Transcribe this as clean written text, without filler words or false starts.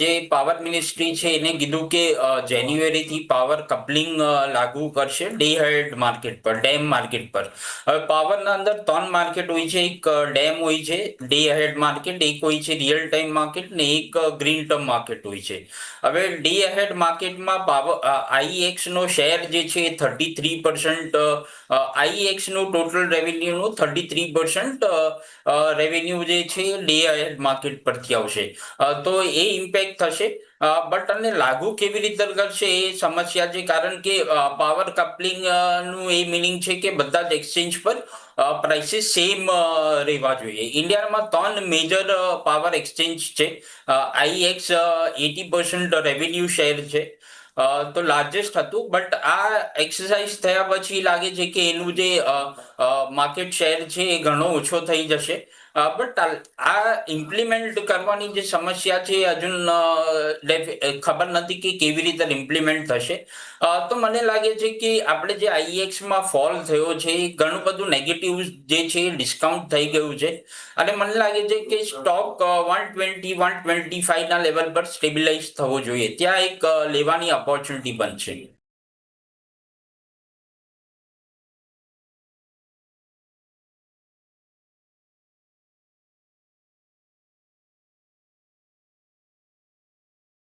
જે power ministry છે એને કીધું કે જાન્યુઆરીથી પાવર કપલિંગ લાગુ કરશે ડે હેડ માર્કેટ પર, ડેમ માર્કેટ પર. હવે પાવરના અંદર ત્રણ માર્કેટ હોય છે. એક ડેમ હોય છે ડે હેડ માર્કેટ, એક હોય છે રિયલ ટાઈમ માર્કેટ ને એક ગ્રીન ટર્મ માર્કેટ હોય છે. હવે ડે હેડ માર્કેટમાં પાવર આઈએક્સ નો શેર જે છે એ 33%, આઈએક્સ નું ટોટલ રેવન્યુ નું 33% રેવન્યુ જે છે ડે હેડ માર્કેટ પરથી આવશે. તો એ ઇમ્પેક્ટ થશે. બટ અને લાગુ કેવી રીતે કરશે એ સમસ્યા છે, કારણ કે પાવર કપલિંગ નું એ મિનિંગ છે કે બધા જ એક્સચેન્જ પર પ્રાઇસીસ સેમ રહેવા જોઈએ. ઇન્ડિયામાં ત્રણ મેજર પાવર એક્સચેન્જ છે. આઈએક્સ 80% રેવન્યુ શેર છે, તો લાર્જેસ્ટ હતું. બટ આ એક્સરસાઇઝ થયા પછી લાગે છે કે એનું જે માર્કેટ શેર છે એ ઘણો ઓછો થઈ જશે. બટ આ ઇમ્પ્લિમેન્ટ કરવાની જે સમસ્યા છે હજુ ખબર નથી કે કેવી રીતે ઇમ્પ્લિમેન્ટ થશે. તો મને લાગે છે કે આપણે જે આઈએક્સમાં ફોલ થયો છે એ ઘણું બધું નેગેટિવ જે છે ડિસ્કાઉન્ટ થઈ ગયું છે. અને મને લાગે છે કે સ્ટોક 120-125 ના લેવલ પર સ્ટેબિલાઇઝ થવો જોઈએ. ત્યાં એક લેવાની ઓપોર્ચ્યુનિટી બનશે.